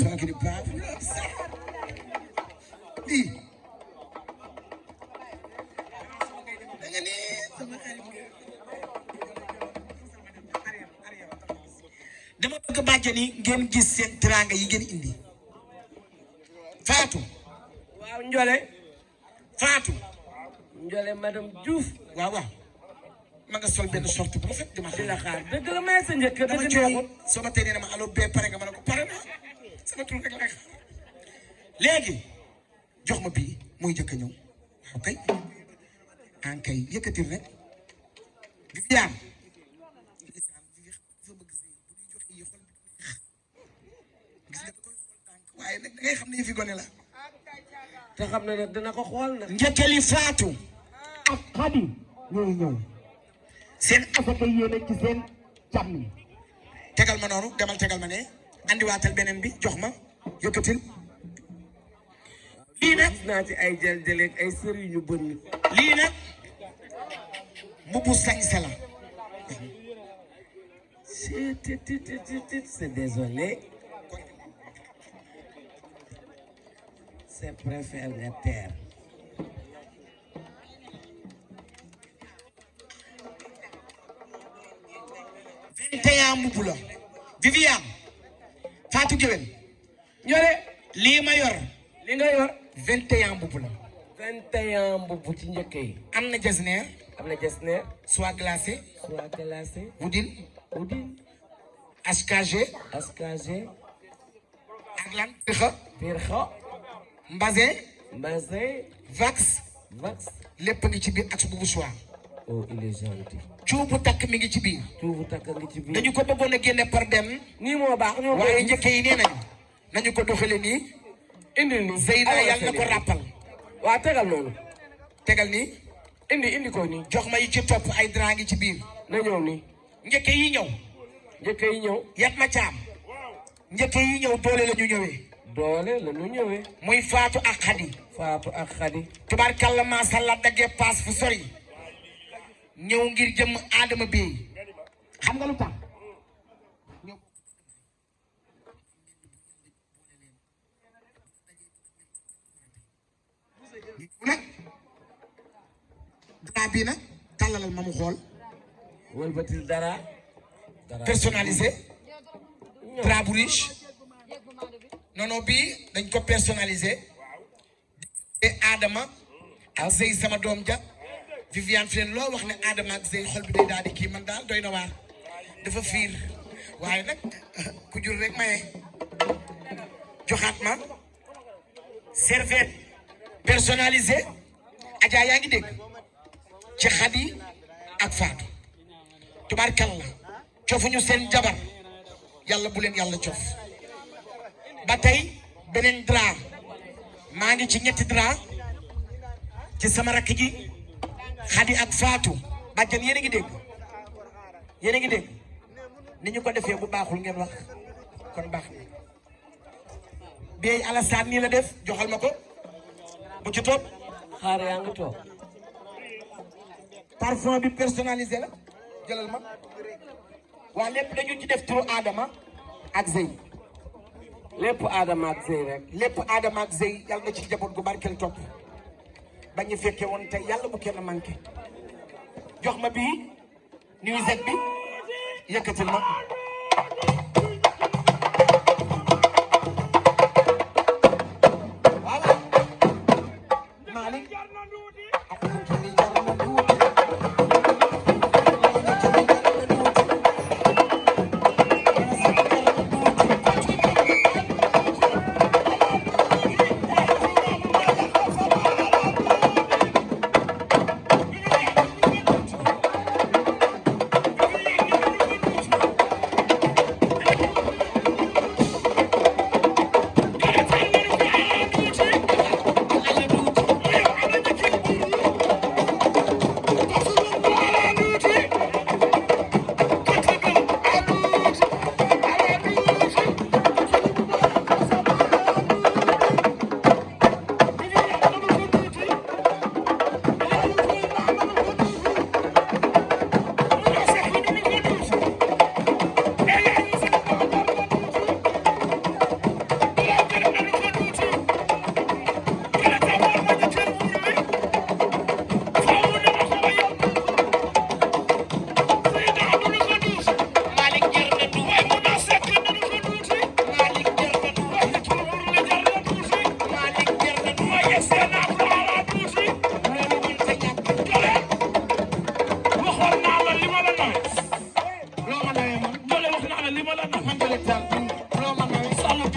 sama kii bravo lii da nga ni sama xarit dama bëgg bàjjani ngeen gis seen teraanga yi ngeen indi Fatou waaw Ndiolé Fatou Ndiolé madame Diouf waaw waaw ma nga sol benn sorte bu rafet dama di la xaar dëgg la may sa njëkk dëgg neexul sama tey nee na ma allo bee pare nga ma ne ko pare na sama tur rek lay xaar léegi jox ma bii muy njëkk a ñëw waaw kay an kay yëkkatil rek Viviane waaye nag da ngay xam ne yëfi gone la te xam ne nag dina ko xool nag njëkkali Fatou ak Xadi ñooy ñëw seen asaka yéene ci seen càmm yi tegal ma noonu demal tegal ma ne andiwaatal beneen bi jox ma yëkkatil lii nag gis naa ci ay jël-jëleeg ay sër yu ñu bënn lii nag mbubu sañse la c'est désolé c'est préfère nga teer mbubu la Viviane Fatou Guewel Ndiolé lii ma yor li nga yor 21 mbubu la 21 mbubu ci njëkk yi am na jasneer am na jesner soie glacée soit glacé wudin udin HKG askage ak lan pirxa pirxa mbasin mazin vax vax lépp ngi ci biir ak su bubu soie oh il est gentil cuubu takk mi ngi ci biir tuubu takk ngi ci biir dañu ko bëggoon a génne par benn nii moo baax ñoo waaye njëkke yi nee nañu ko doxale nii indil nii Zeyna yàlla na ko ràppal waa tegal noonu tegal nii indi ko nii jox ma yi ci topp ay dra ngi ci biir na ñëw nii njëkke yi ñëw njëkk yi ñëw yat ma caam njëkke yi ñëw doole la ñu ñëwee doole la ñu ñëwee muy Fatou ak Xadi Fatou ak Xadi tubaarkàlla maasàllaa daggee paas fu sori ñëw ngir jëm Adama bi xam nga lu tax nag dara bii nag tàllalal ma mu xool wëlbatil dara personnalisé drap bu riche non bii dañ ko personnalisé te Adama ak Zey sama doom ja Viviane fi leen loo wax ne Adama ak Zey xol bi day daal di kii man daal doy na waar dafa fiir waaye nag ku jur rek maye joxaat ma serviette personnalisé Adja yaa ngi dégg ci Xadi ak Fatou tubaarkalla cofuñu seen jabar yàlla bu leen yàlla cof ba tey beneen drap maa ngi ci ñetti drap ci sama rakk ji Xadi ak Fatou bàjjan yéen a ngi dégg yéen a ngi dégg ni ñu ko defee bu baaxul ngeen wax kon baax na Bey Alassane nii la def joxal ma ko bu ci topp xaar yaa ngi toog parfum bi personnalisé la jëlal ma waa lépp dañu ci def turu Adama ak Zey lépp Adama ak Zey rek lépp Adama ak Zey yàlla na ci njaboot gu barkeel topp ba ñu fekkee woon tey yàlla bu kenn manqué jox ma bii nuisette bi yëkkatil ma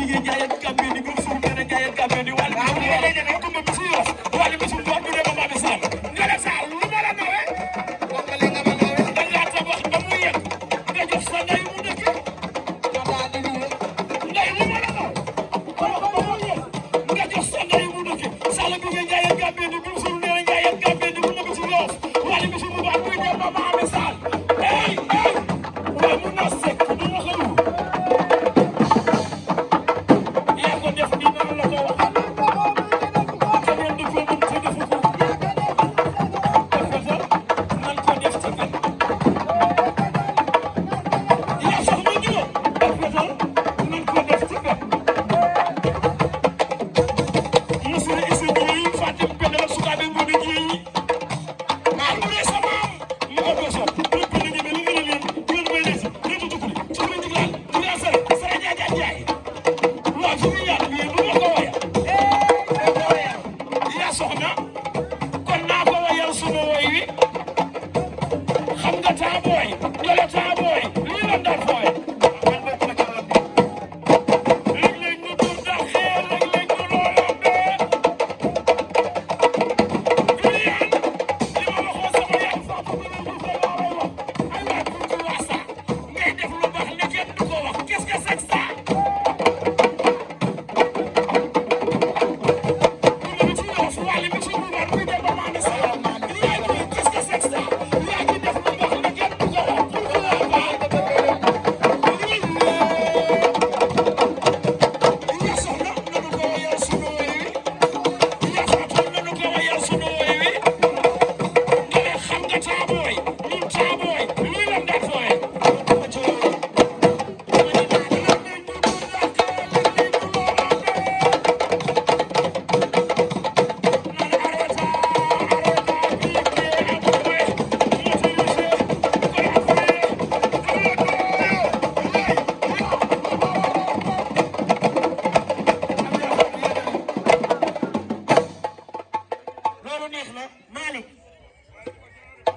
jigéen jaay ak Gambie di groupe suuf benn jaay ak Gambie di wàllu kumba bi si yoos wàllu bi si doon du dem Mami Sall nga def Sall lu ma la nawee dañ laa tabax ba mu yegg nga jox sa ndey mu dëkk ndey lu ma la naw ba mu yegg nga jox sa ndey mu dëkk Sall bi nga jaay ak Gambie di groupe suuf benn jaay ak Gambie di kumba bi si yoos wàllu bi si mu doon du dem Mami Sall hey hey waaye mun naa sekk du ma xamu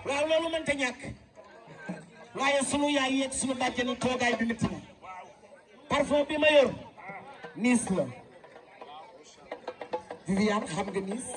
waaw loolu mënta ñàkk waaye sunu yaay yeeg sunu bàjjani toogaay bi métti na parfum bi ma yor Nice la Viviane xam nga Nice